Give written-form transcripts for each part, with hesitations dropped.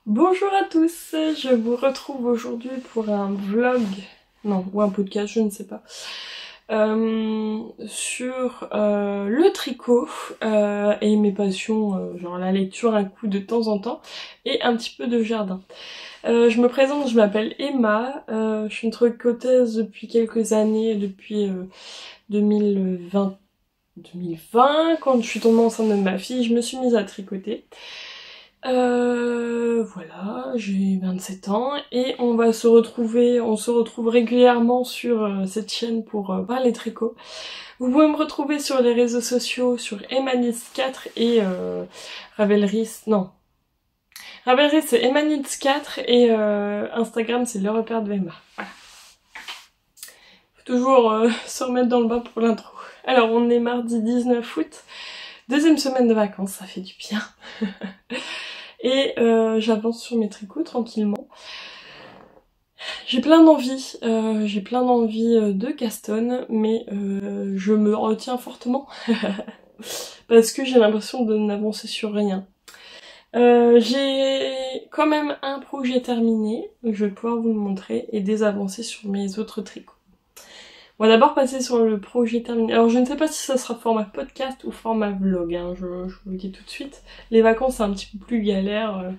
Bonjour à tous, je vous retrouve aujourd'hui pour un vlog, non, ou un podcast, je ne sais pas, sur le tricot et mes passions, genre la lecture un coup de temps en temps, et un petit peu de jardin. Je me présente, je m'appelle Emma, je suis une tricoteuse depuis quelques années, depuis 2020, quand je suis tombée enceinte de ma fille, je me suis mise à tricoter. Voilà, j'ai 27 ans et on se retrouve régulièrement sur cette chaîne pour parler tricot. Vous pouvez me retrouver sur les réseaux sociaux sur Emanitz4 et Ravelry, non. Ravelry c'est Emanitz4 et Instagram c'est le repère de Emma. Voilà. Faut toujours se remettre dans le bain pour l'intro. Alors on est mardi 19 août, deuxième semaine de vacances, ça fait du bien. Et j'avance sur mes tricots tranquillement. J'ai plein d'envies de Caston, mais je me retiens fortement parce que j'ai l'impression de n'avancer sur rien. J'ai quand même un projet terminé, je vais pouvoir vous le montrer, et des avancées sur mes autres tricots. On va d'abord passer sur le projet terminé. Alors je ne sais pas si ça sera format podcast ou format vlog, hein, je vous le dis tout de suite. Les vacances c'est un petit peu plus galère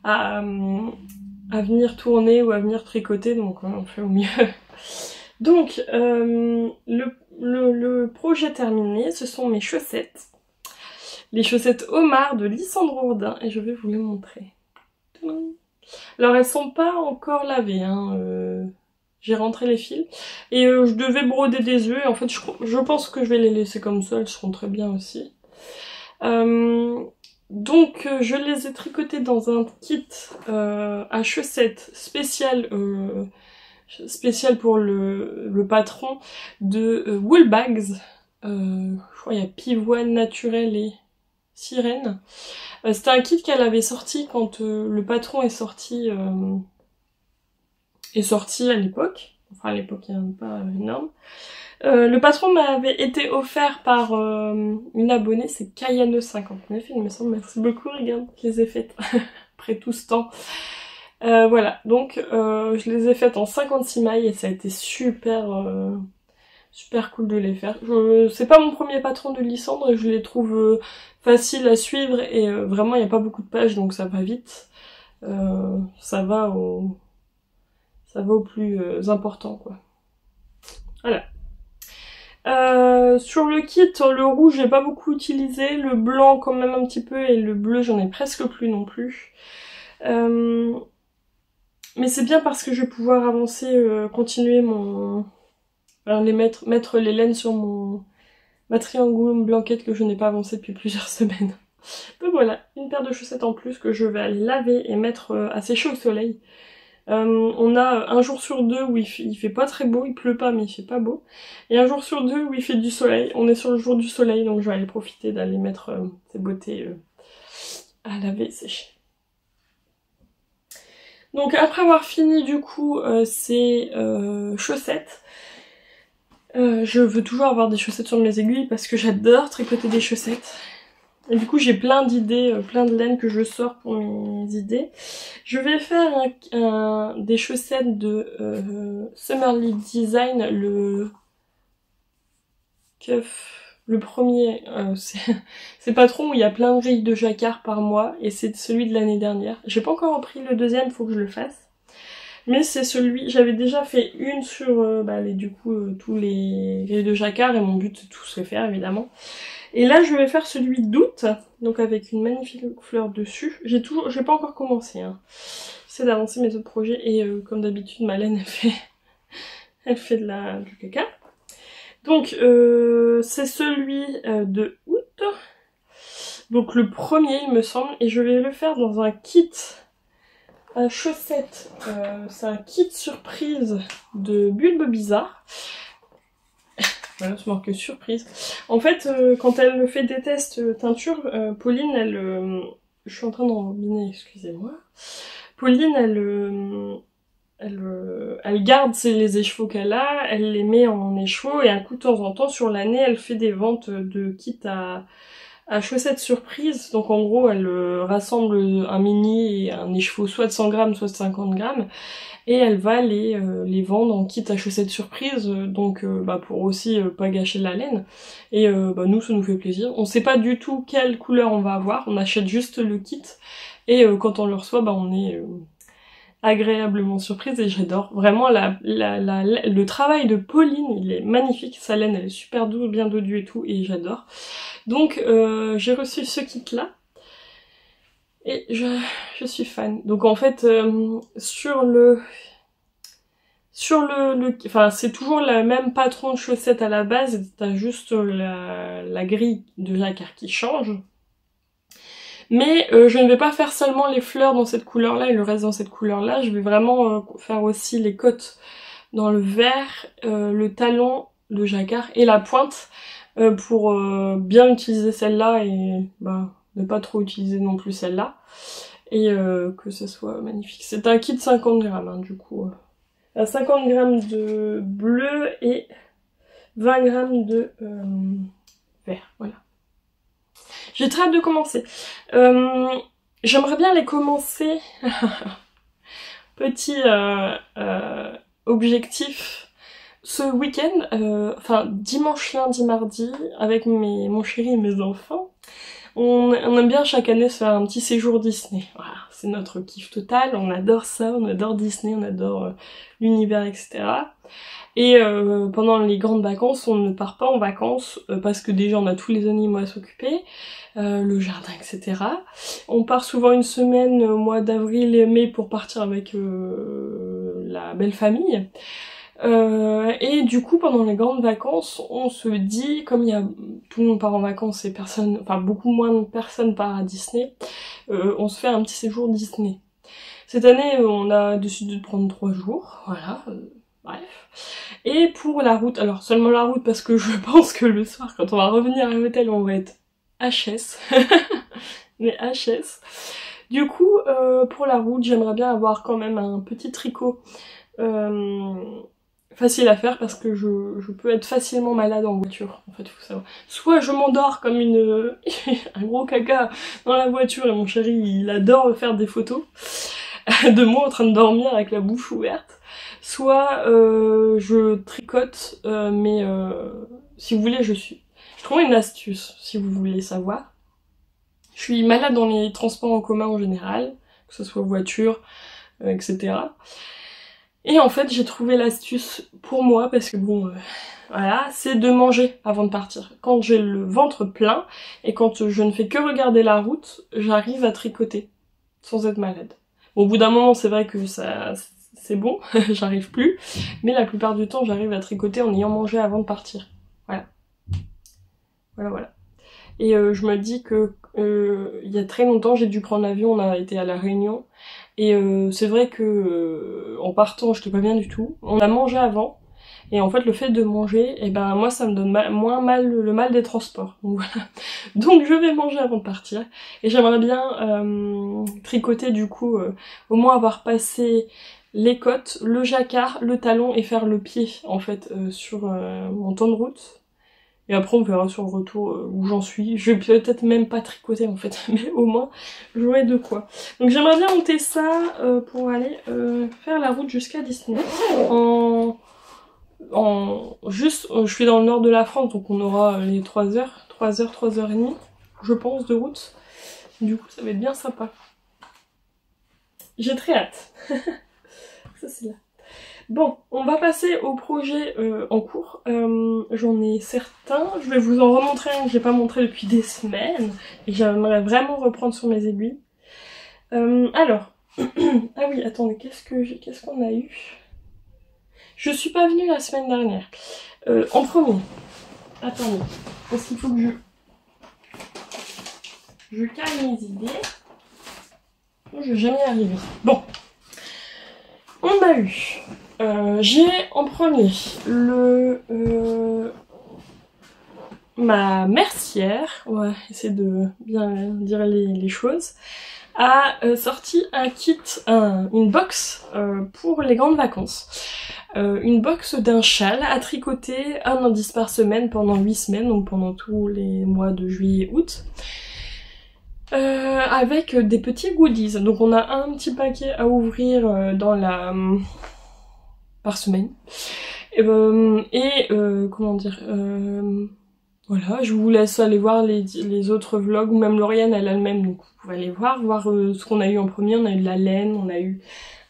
à venir tourner ou à venir tricoter, donc on fait au mieux. Donc le projet terminé, ce sont mes chaussettes. Les chaussettes Omar de Lysandre Hourdin, et je vais vous les montrer. Alors elles sont pas encore lavées, hein, j'ai rentré les fils, et je devais broder des œufs, et en fait je pense que je vais les laisser comme ça, elles seront très bien aussi. Donc je les ai tricotées dans un kit à chaussettes spécial pour le patron de Woolbags. Je crois qu'il y a pivoine naturelle et sirène. C'était un kit qu'elle avait sorti quand le patron est sorti à l'époque. Enfin à l'époque il n'y en a pas énorme. Le patron m'avait été offert par une abonnée, c'est Kayane59, il me semble, merci beaucoup, regarde, je les ai faites après tout ce temps. Voilà, donc je les ai faites en 56 mailles et ça a été super cool de les faire. C'est pas mon premier patron de Lysandre et je les trouve faciles à suivre et vraiment il n'y a pas beaucoup de pages donc ça va vite. Ça va au plus important quoi. Voilà. Sur le kit, le rouge j'ai pas beaucoup utilisé, le blanc quand même un petit peu et le bleu j'en ai presque plus non plus. Mais c'est bien parce que je vais pouvoir avancer, continuer mettre les laines sur ma triangle blanquette que je n'ai pas avancé depuis plusieurs semaines. Donc voilà, une paire de chaussettes en plus que je vais aller laver et mettre à sécher au soleil. On a un jour sur deux où il fait pas très beau, il pleut pas mais il fait pas beau. Et un jour sur deux où il fait du soleil. On est sur le jour du soleil donc je vais aller profiter d'aller mettre ces beautés à laver et sécher. Donc après avoir fini du coup ces chaussettes, je veux toujours avoir des chaussettes sur mes aiguilles parce que j'adore tricoter des chaussettes. Et du coup j'ai plein d'idées, plein de laine que je sors pour mes idées. Je vais faire des chaussettes de Summerly Design, le premier, c'est Patron où il y a plein de grilles de jacquard par mois et c'est celui de l'année dernière. J'ai pas encore repris le deuxième, faut que je le fasse. Mais c'est celui, j'avais déjà fait une sur tous les grilles de jacquard et mon but c'est de tous les faire évidemment. Et là je vais faire celui d'août, donc avec une magnifique fleur dessus. J'ai pas encore commencé, hein. J'essaie d'avancer mes autres projets et comme d'habitude ma laine elle fait du caca. Donc c'est celui de août, donc le premier il me semble, et je vais le faire dans un kit à chaussettes, c'est un kit surprise de Bulbe Bizarre. Voilà, c'est marqué surprise. En fait, quand elle fait des tests teinture, Pauline, je suis en train d'embobiner, excusez-moi. Pauline, elle garde les écheveaux qu'elle a, elle les met en écheveau, et un coup de temps en temps, sur l'année, elle fait des ventes de kits à chaussettes surprise. Donc en gros, elle rassemble un mini et un écheveau soit de 100 grammes, soit de 50 grammes. Et elle va les vendre en kit à chaussettes surprise, donc pour aussi pas gâcher la laine. Et nous, ça nous fait plaisir. On sait pas du tout quelle couleur on va avoir, on achète juste le kit. Et quand on le reçoit, on est agréablement surprise et j'adore. Vraiment, le travail de Pauline, il est magnifique. Sa laine, elle est super douce, bien dodue et tout, et j'adore. Donc j'ai reçu ce kit-là. Et je suis fan. Donc en fait, enfin c'est toujours le même patron de chaussettes à la base, t'as juste la grille de jacquard qui change. Mais je ne vais pas faire seulement les fleurs dans cette couleur-là et le reste dans cette couleur-là, je vais vraiment faire aussi les côtes dans le vert, le talon, le jacquard et la pointe pour bien utiliser celle-là et ne pas trop utiliser non plus celle-là. Et que ce soit magnifique. C'est un kit 50 grammes hein, du coup. 50 grammes de bleu et 20 grammes de vert, voilà. J'ai très hâte de commencer. J'aimerais bien les commencer. Petit objectif. Ce week-end, enfin dimanche, lundi, mardi, avec mon chéri et mes enfants, on aime bien chaque année se faire un petit séjour Disney. Voilà, c'est notre kiff total, on adore ça, on adore Disney, on adore l'univers, etc. Et pendant les grandes vacances, on ne part pas en vacances parce que déjà on a tous les animaux à s'occuper, le jardin, etc. On part souvent une semaine au mois d'avril et mai pour partir avec la belle famille. Et du coup pendant les grandes vacances on se dit, comme tout le monde part en vacances et personne, enfin beaucoup moins de personnes partent à Disney, on se fait un petit séjour Disney. Cette année on a décidé de prendre 3 jours, voilà, bref. Et pour la route, alors seulement la route parce que je pense que le soir quand on va revenir à l'hôtel on va être HS, mais HS. Du coup pour la route j'aimerais bien avoir quand même un petit tricot facile à faire parce que je peux être facilement malade en voiture, en fait, faut savoir. Soit je m'endors comme un gros caca dans la voiture et mon chéri il adore faire des photos de moi en train de dormir avec la bouche ouverte, soit je tricote, mais si vous voulez je trouve une astuce si vous voulez savoir. Je suis malade dans les transports en commun en général, que ce soit voiture, etc. Et en fait, j'ai trouvé l'astuce pour moi, parce que voilà, c'est de manger avant de partir. Quand j'ai le ventre plein, et quand je ne fais que regarder la route, j'arrive à tricoter, sans être malade. Bon, au bout d'un moment, c'est vrai que c'est bon, j'arrive plus, mais la plupart du temps, j'arrive à tricoter en ayant mangé avant de partir. Voilà. Voilà. Et je me dis que il y a très longtemps, j'ai dû prendre l'avion, on a été à La Réunion, et c'est vrai que en partant, j'étais pas bien du tout. On a mangé avant, et en fait le fait de manger, moi ça me donne moins mal le mal des transports. Donc voilà. Donc je vais manger avant de partir, et j'aimerais bien tricoter du coup, au moins avoir passé les côtes, le jacquard, le talon et faire le pied en fait sur mon temps de route. Et après on verra sur le retour où j'en suis. Je vais peut-être même pas tricoter en fait, mais au moins j'aurai de quoi. Donc j'aimerais bien monter ça pour aller faire la route jusqu'à Disney. Je suis dans le nord de la France, donc on aura les 3 heures, 3h30, je pense, de route. Du coup ça va être bien sympa. J'ai très hâte. Ça c'est là. Bon, on va passer au projet en cours. J'en ai certains. Je vais vous en remontrer un que j'ai pas montré depuis des semaines. Et j'aimerais vraiment reprendre sur mes aiguilles. Alors. Ah oui, attendez, qu'est-ce qu'on a eu? Je suis pas venue la semaine dernière. En premier. Attendez. Parce qu'il faut que je calme mes idées. Je vais jamais y arriver. Bon. On a eu... j'ai en premier ma mercière, on va essayer de bien dire les choses, a sorti un kit, une box pour les grandes vacances. Une box d'un châle à tricoter, un indice par semaine pendant 8 semaines, donc pendant tous les mois de juillet et août. Avec des petits goodies. Donc on a un petit paquet à ouvrir dans la... par semaine. Comment dire... voilà, je vous laisse aller voir les autres vlogs, ou même Lauriane elle a le même, donc vous pouvez aller voir ce qu'on a eu en premier. On a eu de la laine, on a eu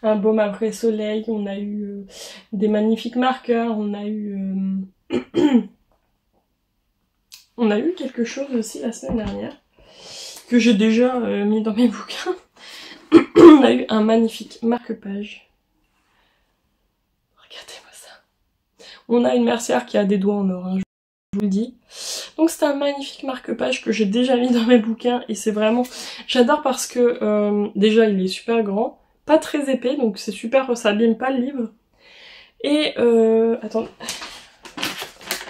un baume après soleil, on a eu des magnifiques marqueurs, on a eu on a eu quelque chose aussi la semaine dernière que j'ai déjà mis dans mes bouquins. On a eu un magnifique marque-page. Regardez-moi ça. On a une mercière qui a des doigts en or, hein, je vous le dis. Donc c'est un magnifique marque-page que j'ai déjà mis dans mes bouquins et c'est vraiment... J'adore parce que déjà il est super grand, pas très épais, donc c'est super, ça abîme pas le livre. Et attendez,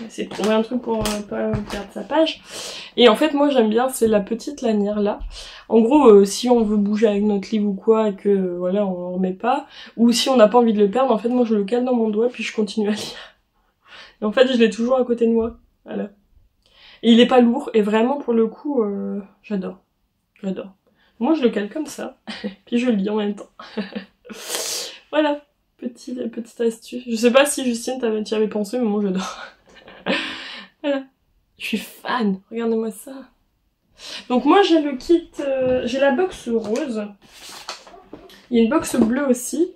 c'est de trouver un truc pour pas perdre sa page. Et en fait moi j'aime bien, c'est la petite lanière là. En gros si on veut bouger avec notre livre ou quoi et que voilà on le remet pas, ou si on n'a pas envie de le perdre, en fait moi je le cale dans mon doigt puis je continue à lire. Et en fait je l'ai toujours à côté de moi, voilà. Et il est pas lourd, et vraiment pour le coup, j'adore. J'adore. Moi je le cale comme ça, puis je le lis en même temps. Voilà, petite astuce. Je sais pas si Justine t'y avais pensé, mais moi j'adore. Voilà. Je suis fan, regardez-moi ça. Donc moi j'ai le kit, j'ai la box rose. Il y a une box bleue aussi.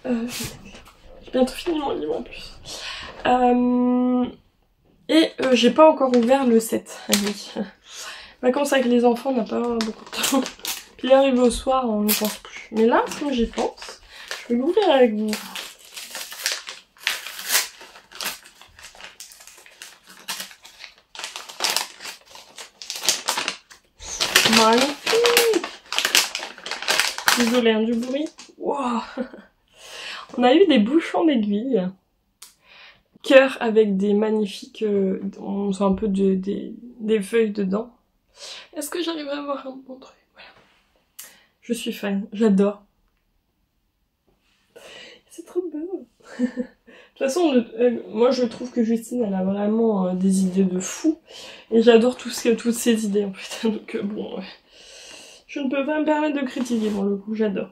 J'ai bientôt fini mon livre en plus. Et j'ai pas encore ouvert le 7. Ah oui. Vacances avec les enfants, on n'a pas beaucoup de temps. Puis arrivé au soir, on ne pense plus. Mais là, comme j'y pense, je vais l'ouvrir avec vous. Magnifique! Désolée hein, du bruit. Wow. On a eu des bouchons d'aiguilles. Cœur avec des magnifiques... on sent un peu des feuilles dedans. Est-ce que j'arrive à avoir un bon truc? Voilà. Je suis fan, j'adore. C'est trop beau. De toute façon, moi je trouve que Justine elle a vraiment des idées de fou. Et j'adore toutes ces idées en fait. Donc bon, je ne peux pas me permettre de critiquer pour le coup, j'adore.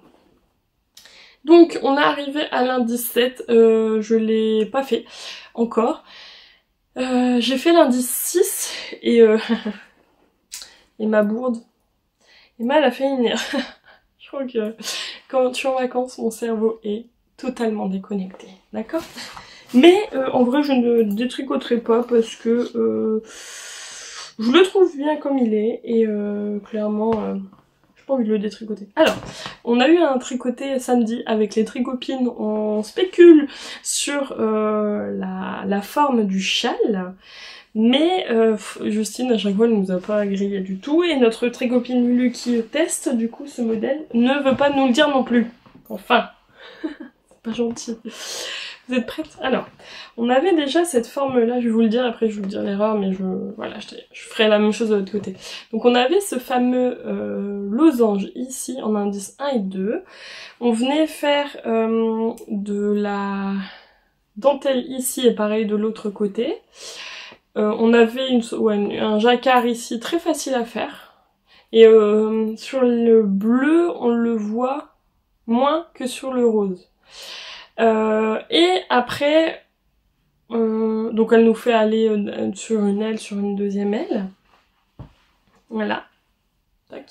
Donc on est arrivé à l'indice 7, je l'ai pas fait encore. J'ai fait l'indice 6 et et ma bourde. Emma elle a fait une... Je crois que quand je suis en vacances, mon cerveau est totalement déconnecté, d'accord? Mais en vrai je ne détricoterai pas parce que je le trouve bien comme il est et clairement j'ai pas envie de le détricoter. Alors, on a eu un tricoté samedi avec les tricopines, on spécule sur la forme du châle. Mais Justine à chaque fois elle nous a pas grillé du tout et notre tricopine Lulu qui teste du coup ce modèle ne veut pas nous le dire non plus. Enfin, c'est pas gentil. Vous êtes prêtes? Alors, on avait déjà cette forme là, je vais vous le dire, après je vais vous dire l'erreur mais voilà, je ferai la même chose de l'autre côté. Donc on avait ce fameux losange ici en indice 1 et 2. On venait faire de la dentelle ici et pareil de l'autre côté. On avait un jacquard ici très facile à faire. Et sur le bleu, on le voit moins que sur le rose. Et après, donc elle nous fait aller sur une aile, sur une deuxième aile. Voilà. Tac.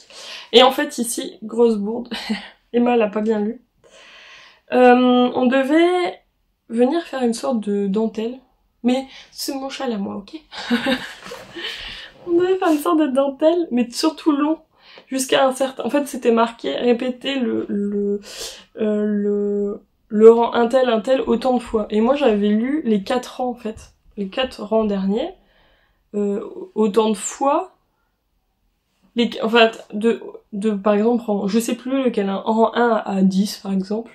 Et en fait ici, grosse bourde. Emma l'a pas bien lu. On devait venir faire une sorte de dentelle. Mais c'est mon châle à moi, ok? On devait faire une sorte de dentelle, mais surtout long, jusqu'à un certain... En fait, c'était marqué, répéter le rang un tel, autant de fois. Et moi, j'avais lu les 4 rangs, en fait. Les 4 rangs derniers, autant de fois... En fait, par exemple, je sais plus lequel, hein, en rang 1 à 10, par exemple.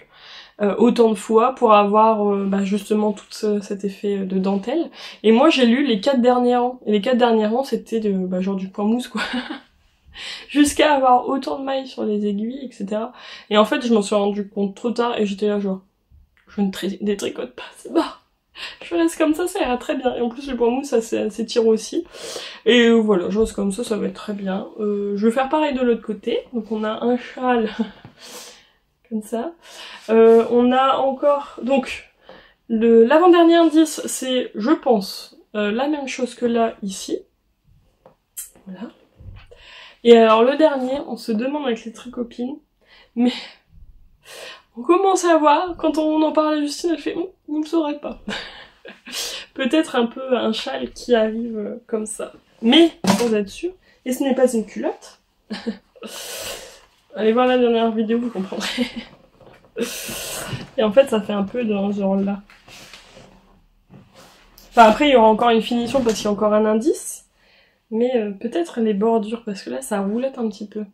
Autant de fois pour avoir justement tout cet effet de dentelle. Et moi j'ai lu les 4 derniers rangs. Et les 4 derniers rangs c'était genre du point mousse quoi. Jusqu'à avoir autant de mailles sur les aiguilles, etc. Et en fait, je m'en suis rendu compte trop tard et j'étais là genre, je ne détricote pas, c'est bon. Je reste comme ça ira très bien. Et en plus, le point mou, ça s'étire aussi. Et voilà, je reste comme ça va être très bien. Je vais faire pareil de l'autre côté. Donc on a un châle comme ça. On a encore... Donc, l'avant-dernier indice, c'est, je pense, la même chose que là, ici. Voilà. Et alors le dernier, on se demande avec les tricopines, mais on commence à voir, quand on en parle à Justine, elle fait vous ne saurez pas. Peut-être un peu un châle qui arrive comme ça. Mais, sans être sûr, et ce n'est pas une culotte. Allez voir la dernière vidéo, vous comprendrez. Et en fait, ça fait un peu dans ce genre-là. Enfin, après, il y aura encore une finition parce qu'il y a encore un indice. Mais peut-être les bordures, parce que là, ça roulette un petit peu.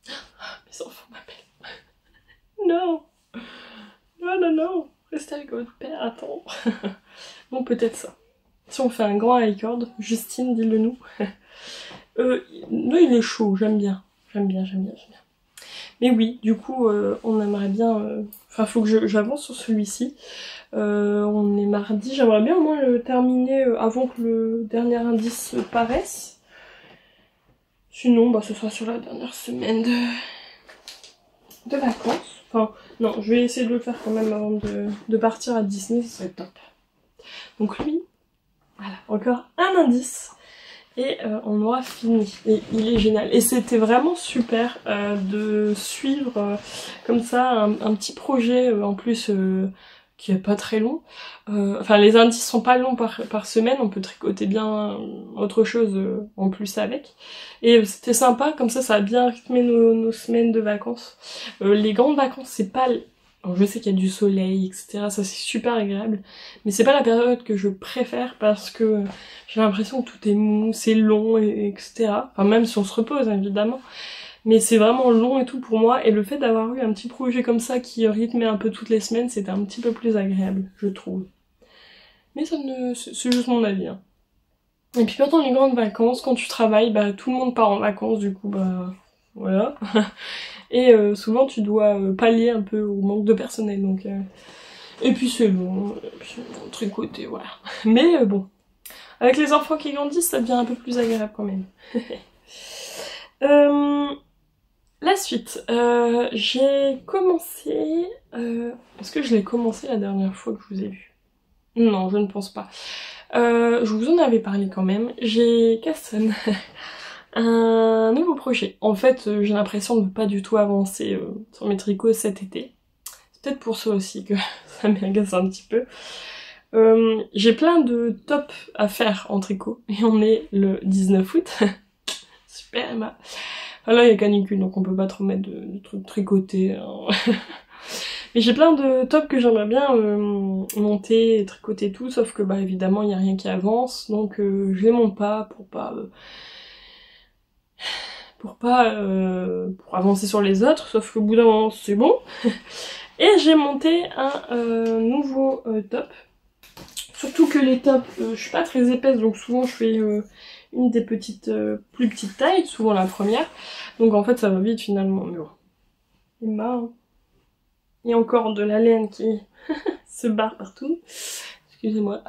Mes enfants m'appellent. Non. Non. Restez avec votre père, attends. Bon, peut-être ça. Si on fait un grand high cord, Justine, dis-le nous. Non, il est chaud, j'aime bien. J'aime bien. Mais oui, du coup, on aimerait bien... Enfin, faut que j'avance sur celui-ci. On est mardi, j'aimerais bien au moins le terminer avant que le dernier indice paraisse. Sinon, bah, ce sera sur la dernière semaine de vacances. Enfin, non, je vais essayer de le faire quand même avant de partir à Disney, ça serait top. Donc lui, voilà, encore un indice. Et on aura fini. Et il est génial. Et c'était vraiment super de suivre comme ça un petit projet en plus qui est pas très long. Enfin, les indices sont pas longs par semaine, on peut tricoter bien autre chose en plus avec. Et c'était sympa, comme ça a bien rythmé nos semaines de vacances. Les grandes vacances, c'est pas... Alors, je sais qu'il y a du soleil, etc. Ça, c'est super agréable. Mais c'est pas la période que je préfère parce que j'ai l'impression que tout est mou, c'est long, etc. Enfin, même si on se repose, évidemment. Mais c'est vraiment long et tout pour moi. Et le fait d'avoir eu un petit projet comme ça qui rythmait un peu toutes les semaines, c'était un petit peu plus agréable, je trouve. Mais ça ne... c'est juste mon avis, hein. Et puis pendant les grandes vacances, quand tu travailles, bah tout le monde part en vacances, du coup, bah... voilà. Et souvent tu dois pallier un peu au manque de personnel, donc... Et puis c'est bon, tricoter, voilà. Mais bon, avec les enfants qui grandissent, ça devient un peu plus agréable quand même. La suite, j'ai commencé... Est-ce que je l'ai commencé la dernière fois que je vous ai vu? Non, je ne pense pas. Je vous en avais parlé quand même. J'ai Casson. Un nouveau projet. En fait, j'ai l'impression de ne pas du tout avancer sur mes tricots cet été. C'est peut-être pour ça aussi que ça m'agace un petit peu. J'ai plein de tops à faire en tricot. Et on est le 19 août. Super Emma. Là, il y a canicule, donc on peut pas trop mettre de trucs tricotés. Hein. Mais j'ai plein de tops que j'aimerais bien monter et tricoter tout, sauf que bah évidemment il n'y a rien qui avance. Donc je les monte pas pour avancer sur les autres, sauf qu'au bout d'un moment c'est bon. Et j'ai monté un nouveau top. Surtout que les tops, je suis pas très épaisse, donc souvent je fais une des petites, plus petites tailles, souvent la première. Donc en fait ça va vite finalement, mais bon. Il m'a... Hein. Il y a encore de la laine qui se barre partout. Excusez-moi.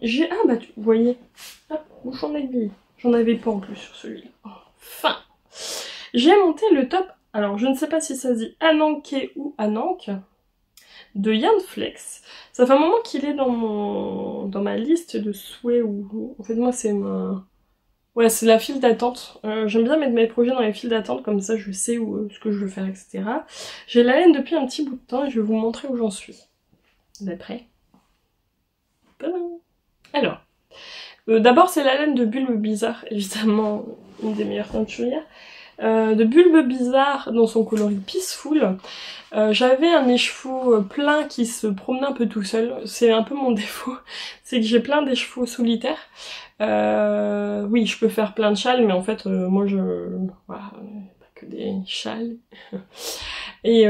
J'ai... Ah bah vous voyez, hop, bouchon d'aiguille. J'en avais pas en plus sur celui-là. Enfin, j'ai monté le top, alors je ne sais pas si ça se dit Ananké ou Anank, de Yarn Flex. Ça fait un moment qu'il est dans ma liste de souhaits, ou en fait moi c'est ma... Ouais, c'est la file d'attente. J'aime bien mettre mes projets dans les files d'attente, comme ça je sais ce que je veux faire, etc. J'ai la laine depuis un petit bout de temps et je vais vous montrer où j'en suis. Vous êtes prêts? Alors, d'abord c'est la laine de Bulbe Bizarre, évidemment une des meilleures teinturières. De Bulbe Bizarre dans son coloris Peaceful. J'avais un écheveau plein qui se promenait un peu tout seul. C'est un peu mon défaut, c'est que j'ai plein d'écheveaux solitaires. Oui, je peux faire plein de châles, mais en fait, moi voilà, pas que des châles. Et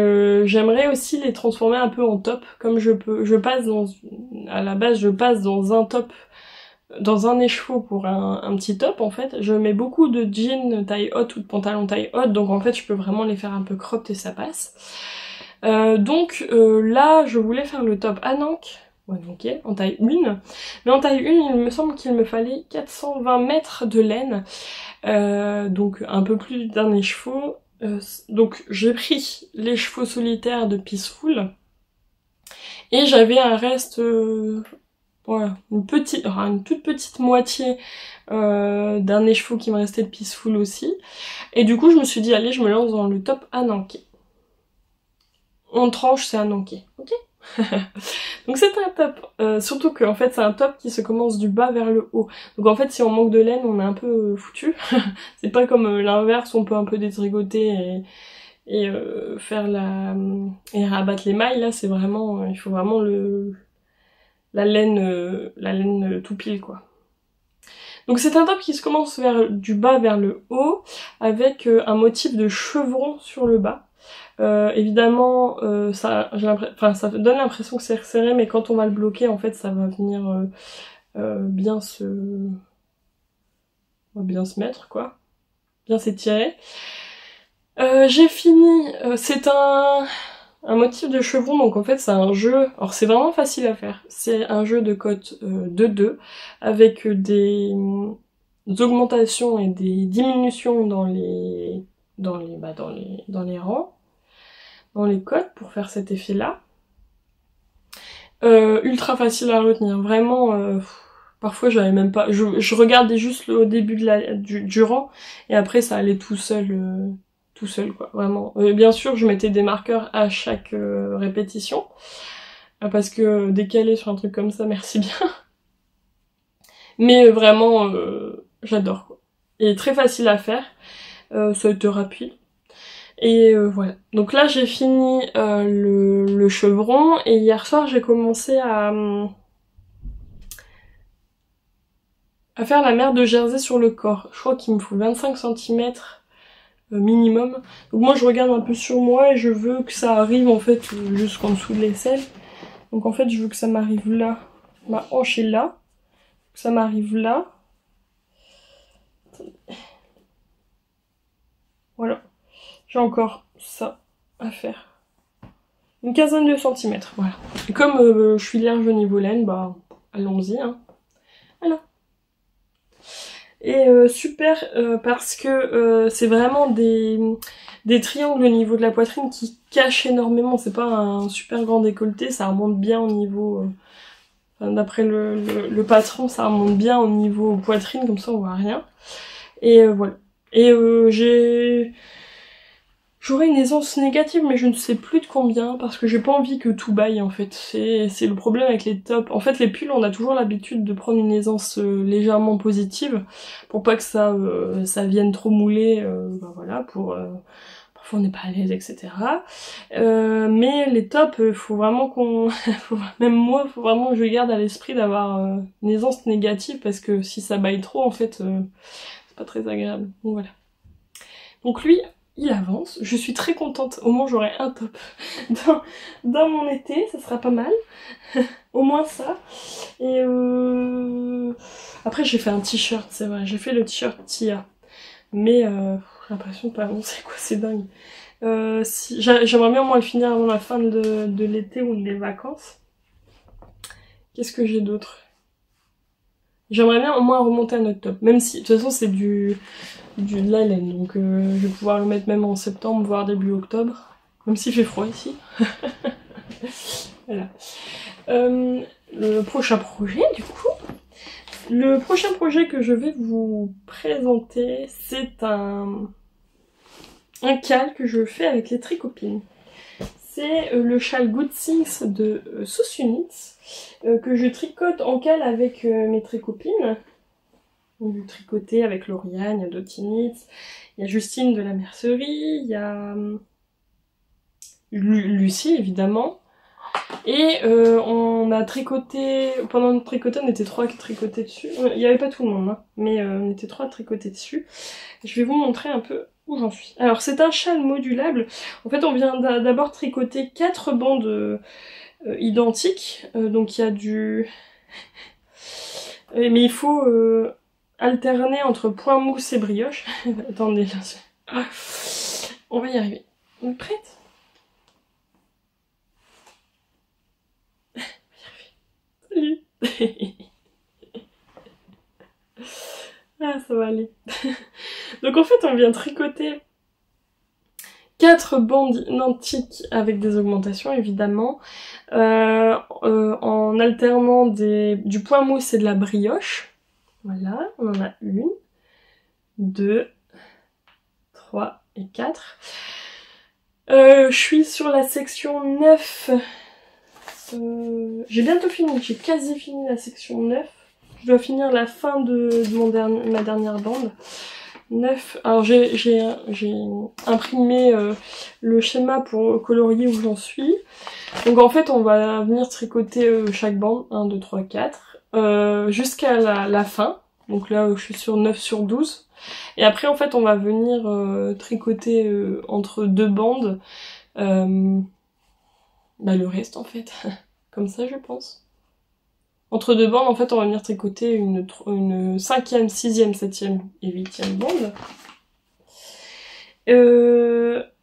j'aimerais aussi les transformer un peu en top, comme je passe à la base je passe dans un top dans un écheveau pour un petit top en fait, je mets beaucoup de jeans taille haute ou de pantalons taille haute, donc en fait je peux vraiment les faire un peu cropped et ça passe. Donc là je voulais faire le top Ananke, ouais, ok, en taille 1, mais en taille 1 il me semble qu'il me fallait 420 mètres de laine, donc un peu plus d'un écheveau. Donc j'ai pris l'écheveau solitaire de Peaceful, et j'avais un reste, voilà, une toute petite moitié d'un écheveau qui me restait de Peaceful aussi. Et du coup je me suis dit allez je me lance dans le top Ananke. En tranche c'est Ananke, ok. Donc c'est un top, surtout qu'en fait c'est un top qui se commence du bas vers le haut. Donc en fait si on manque de laine on est un peu foutu. C'est pas comme l'inverse, on peut un peu détricoter et faire et rabattre les mailles. Là c'est vraiment, il faut vraiment la laine tout pile quoi. Donc c'est un top qui se commence du bas vers le haut avec un motif de chevron sur le bas. Évidemment ça donne l'impression que c'est resserré, mais quand on va le bloquer en fait ça va venir bien se mettre quoi, bien s'étirer. J'ai fini, c'est un motif de chevron, donc en fait c'est un jeu, alors c'est vraiment facile à faire, c'est un jeu de cote de 2 avec des augmentations et des diminutions dans les rangs, dans les cotes pour faire cet effet là. Ultra facile à retenir, vraiment, parfois j'avais même pas, je regardais juste au début du rang et après ça allait tout seul quoi, vraiment. Bien sûr je mettais des marqueurs à chaque répétition, parce que décaler sur un truc comme ça, merci bien. Mais vraiment j'adore quoi. Et très facile à faire, ça a été rapide. Et voilà. Donc là j'ai fini le chevron, et hier soir j'ai commencé à faire la mère de Jersey sur le corps. Je crois qu'il me faut 25 cm minimum. Donc moi je regarde un peu sur moi et je veux que ça arrive en fait jusqu'en dessous de l'aisselle. Donc en fait je veux que ça m'arrive là, ma hanche est là, que ça m'arrive là. Voilà. J'ai encore ça à faire. Une quinzaine de centimètres, voilà. Et comme je suis large au niveau laine, bah allons-y, hein. Voilà. Et super parce que c'est vraiment des triangles au niveau de la poitrine qui cachent énormément. C'est pas un super grand décolleté, ça remonte bien au niveau... d'après le patron, ça remonte bien au niveau poitrine, comme ça on voit rien. Et voilà. Et j'aurais une aisance négative, mais je ne sais plus de combien, parce que j'ai pas envie que tout baille en fait. C'est le problème avec les tops. En fait les pulls, on a toujours l'habitude de prendre une aisance légèrement positive, pour pas que ça vienne trop mouler, bah voilà, parfois on n'est pas à l'aise, etc. Mais les tops, faut vraiment même moi, faut vraiment que je garde à l'esprit d'avoir une aisance négative, parce que si ça baille trop, en fait, c'est pas très agréable. Donc voilà. Donc lui, il avance. Je suis très contente. Au moins j'aurai un top dans mon été, ça sera pas mal. Au moins ça. Et après j'ai fait un t-shirt, c'est vrai. J'ai fait le t-shirt Tia. Mais j'ai l'impression de pas avancer quoi, c'est dingue. J'aimerais bien au moins le finir avant la fin de l'été ou des vacances. Qu'est-ce que j'ai d'autre? J'aimerais bien au moins remonter à notre top. Même si, de toute façon, c'est de la laine. Donc je vais pouvoir le mettre même en septembre, voire début octobre. Même s'il fait froid ici. Voilà. Le prochain projet, du coup. Le prochain projet que je vais vous présenter, c'est un cal que je fais avec les tricopines. C'est le châle Good Things de Sousunitz que je tricote en cal avec mes tricopines. Du tricoté avec Lauriane, il y a Dotinitz, il y a Justine de la mercerie, il y a Lucie évidemment. Et on a tricoté, pendant notre tricoté, on était 3 à tricoter dessus. Il n'y avait pas tout le monde, hein, mais on était 3 à tricoter dessus. Je vais vous montrer un peu où j'en suis. Alors c'est un châle modulable. En fait on vient d'abord tricoter 4 bandes identiques. Donc il y a du Mais il faut alterner entre point mousse et brioche. Attendez, là, on va y arriver. On est prête? Salut. Ah, ça va aller. Donc en fait, on vient tricoter 4 bandes identiques avec des augmentations, évidemment, en alternant du point mousse et de la brioche. Voilà, on en a 1, 2, 3 et 4. Je suis sur la section 9. J'ai bientôt fini, j'ai quasi fini la section 9. Je dois finir la fin de ma dernière bande. 9. Alors j'ai imprimé le schéma pour colorier où j'en suis. Donc en fait on va venir tricoter chaque bande, 1, 2, 3, 4, jusqu'à la fin. Donc là je suis sur 9 sur 12. Et après en fait on va venir tricoter entre 2 bandes le reste en fait. Comme ça je pense. Entre 2 bandes, en fait, on va venir tricoter une 5e, 6e, 7e et 8e bande.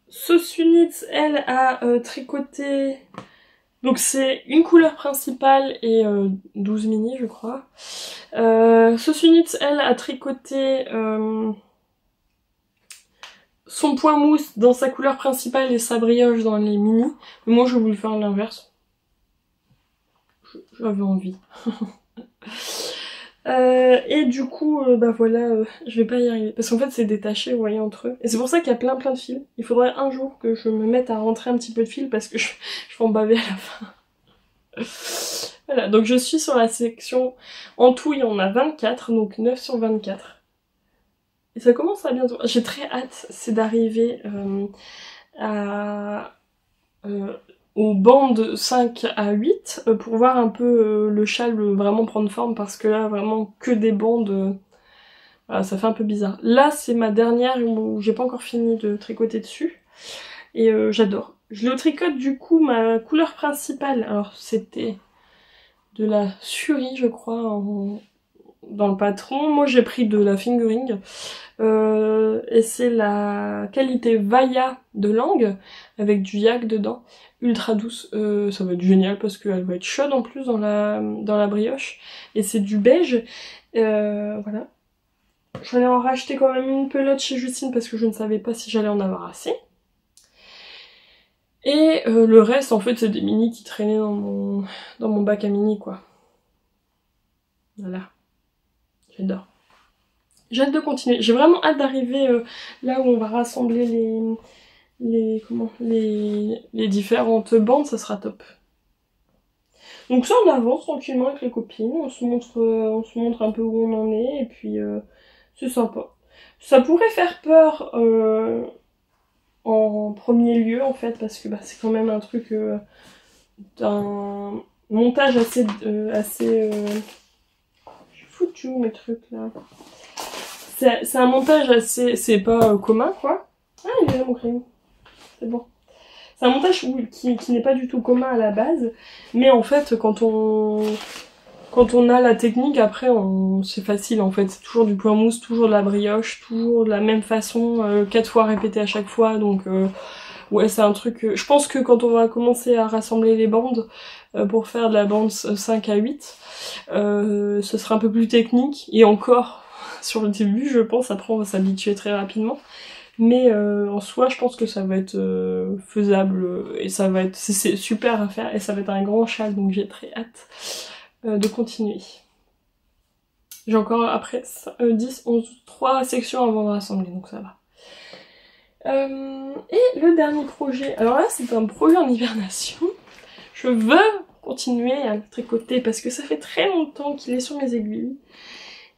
Sauce-Units, elle, a tricoté... Donc c'est une couleur principale et 12 mini, je crois. Sauce-Units, elle, a tricoté son point mousse dans sa couleur principale et sa brioche dans les mini. Mais moi, je voulais faire l'inverse. J'avais envie. Et du coup, voilà, je vais pas y arriver. Parce qu'en fait, c'est détaché, vous voyez, entre eux. Et c'est pour ça qu'il y a plein de fils. Il faudrait un jour que je me mette à rentrer un petit peu de fil parce que je vais en baver à la fin. Voilà, donc je suis sur la section... En tout, il y en a 24, donc 9 sur 24. Et ça commence à bientôt. J'ai très hâte, c'est d'arriver aux bandes 5 à 8 pour voir un peu le châle vraiment prendre forme parce que là vraiment que des bandes voilà, ça fait un peu bizarre. Là c'est ma dernière où j'ai pas encore fini de tricoter dessus et j'adore. Je le tricote du coup ma couleur principale, alors c'était de la Suri je crois dans le patron. Moi j'ai pris de la fingering et c'est la qualité Vaya de Langue avec du yak dedans, ultra douce. Ça va être génial parce qu'elle va être chaude en plus dans la brioche et c'est du beige. Voilà, j'allais en racheter quand même une pelote chez Justine parce que je ne savais pas si j'allais en avoir assez. Et le reste en fait c'est des mini qui traînaient dans mon bac à mini quoi. Voilà, j'adore. J'ai hâte de continuer. J'ai vraiment hâte d'arriver là où on va rassembler les différentes bandes, ça sera top. Donc ça on avance tranquillement avec les copines, on se montre un peu où on en est et puis c'est sympa. Ça pourrait faire peur en premier lieu en fait parce que c'est quand même un truc d'un montage assez je suis foutue mes trucs là. C'est un montage assez... c'est pas commun quoi. Ah il est là mon crayon. C'est bon. C'est un montage qui n'est pas du tout commun à la base, mais en fait quand on a la technique après c'est facile en fait, c'est toujours du point mousse, toujours de la brioche, toujours de la même façon, 4 fois répété à chaque fois, donc ouais c'est un truc... je pense que quand on va commencer à rassembler les bandes pour faire de la bande 5 à 8, ce sera un peu plus technique, et encore sur le début je pense, après on va s'habituer très rapidement. Mais en soi, je pense que ça va être faisable et ça va être c'est super à faire et ça va être un grand châle, donc j'ai très hâte de continuer. J'ai encore après 10, 11, 3 sections avant de rassembler, donc ça va. Et le dernier projet, alors là c'est un projet en hibernation. Je veux continuer à le tricoter parce que ça fait très longtemps qu'il est sur mes aiguilles.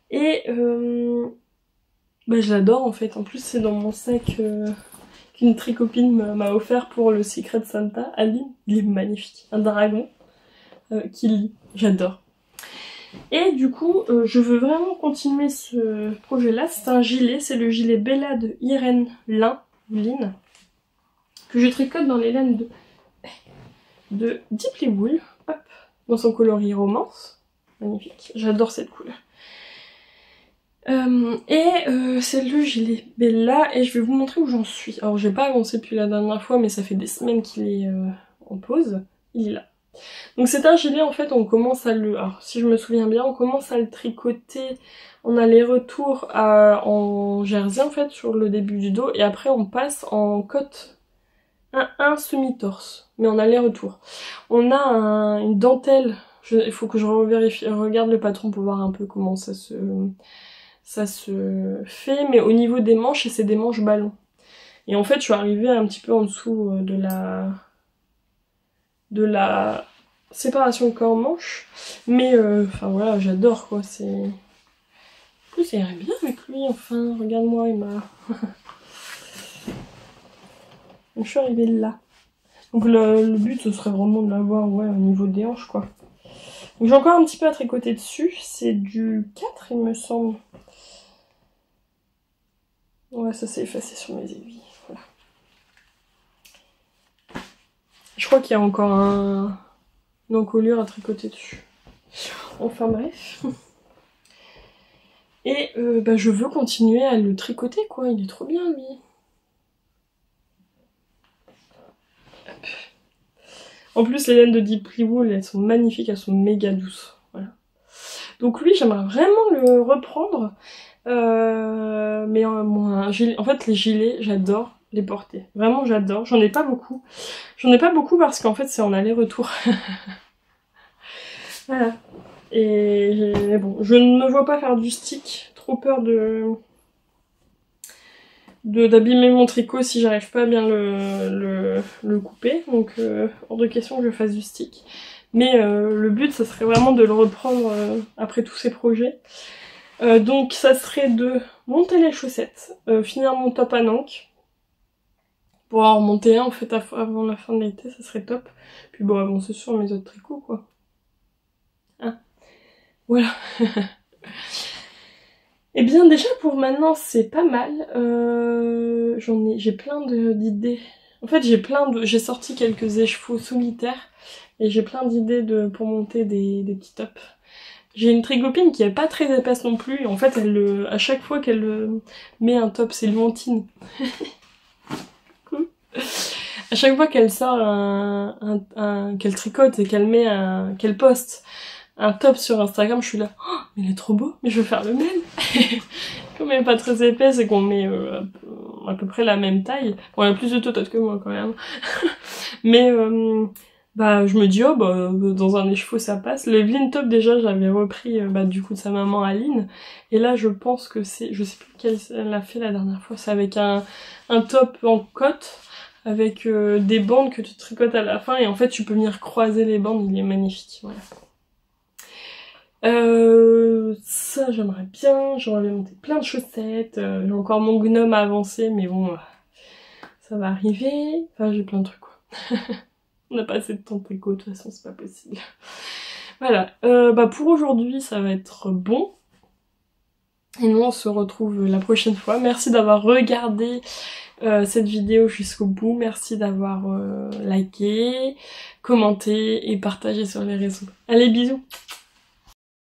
Et je l'adore en fait, en plus c'est dans mon sac qu'une tricopine m'a offert pour le Secret Santa. Aline, il est magnifique, un dragon qui lit, j'adore. Et du coup, je veux vraiment continuer ce projet-là, c'est un gilet, c'est le gilet Bella de Irène Lin, que je tricote dans les laines de Deeply Wool, hop, dans son coloris romance. magnifique. J'adore cette couleur. C'est le gilet Bella et je vais vous montrer où j'en suis. Alors j'ai pas avancé depuis la dernière fois mais ça fait des semaines qu'il est en pause. Il est là. Donc c'est un gilet en fait, on commence à le... Alors si je me souviens bien, on commence à le tricoter en aller-retour en jersey en fait sur le début du dos et après on passe en cotte un semi-torse mais en aller-retour. On a une dentelle, il faut que je regarde le patron pour voir un peu comment ça se fait, mais au niveau des manches, c'est des manches ballons. Et en fait, je suis arrivée un petit peu en dessous de la séparation corps-manche, mais enfin voilà, j'adore quoi, c'est... En plus, ça irait bien avec lui, enfin, regarde-moi, il m'a... Donc je suis arrivée là. Donc le but, ce serait vraiment de l'avoir, ouais, au niveau des hanches, quoi. Donc j'ai encore un petit peu à tricoter dessus, c'est du 4, il me semble. Ouais, ça s'est effacé sur mes aiguilles, voilà. Je crois qu'il y a encore une encolure à tricoter dessus. Enfin bref. Et je veux continuer à le tricoter quoi, il est trop bien lui. Hop. En plus les laines de Deep Wool, elles sont magnifiques, elles sont méga douces. Voilà. Donc lui j'aimerais vraiment le reprendre. Mais moi, en fait les gilets, j'adore les porter. Vraiment j'adore, j'en ai pas beaucoup. J'en ai pas beaucoup parce qu'en fait c'est en aller-retour. Voilà. Et bon, je ne me vois pas faire du stick, trop peur d'abîmer mon tricot si j'arrive pas à bien le couper, donc hors de question que je fasse du stick. Mais le but, ça serait vraiment de le reprendre après tous ces projets. Donc ça serait de monter les chaussettes, finir mon top à Nantes, pour en remonter un en fait avant la fin de l'été, ça serait top. Puis bon, avancer sur mes autres tricots quoi. Hein, voilà. Et bien déjà pour maintenant c'est pas mal, j'ai plein d'idées. En fait j'ai sorti quelques écheveaux solitaires et j'ai plein d'idées pour monter des petits tops. J'ai une tricopine qui est pas très épaisse non plus, et en fait à chaque fois qu'elle met un top, c'est Leontine. Cool. À chaque fois qu'elle sort qu'elle tricote et qu'elle poste un top sur Instagram, je suis là, oh, mais il est trop beau, mais je veux faire le même. Comme elle est pas très épaisse et qu'on met à peu près la même taille, bon elle a plus de tototes que moi quand même, mais je me dis oh dans un écheveau ça passe. Le Evelyn top déjà j'avais repris du coup de sa maman Aline, et là je pense que c'est, je sais plus quelle elle a fait la dernière fois, c'est avec un top en cotte, avec des bandes que tu tricotes à la fin, et en fait tu peux venir croiser les bandes, il est magnifique, voilà. Ça j'aimerais bien, j'aurais monté plein de chaussettes, j'ai encore mon gnome à avancer mais bon, ça va arriver, enfin j'ai plein de trucs quoi. On n'a pas assez de temps de tricot, de toute façon c'est pas possible. Voilà, pour aujourd'hui ça va être bon. Et nous on se retrouve la prochaine fois. Merci d'avoir regardé cette vidéo jusqu'au bout, merci d'avoir liké, commenté et partagé sur les réseaux. Allez bisous!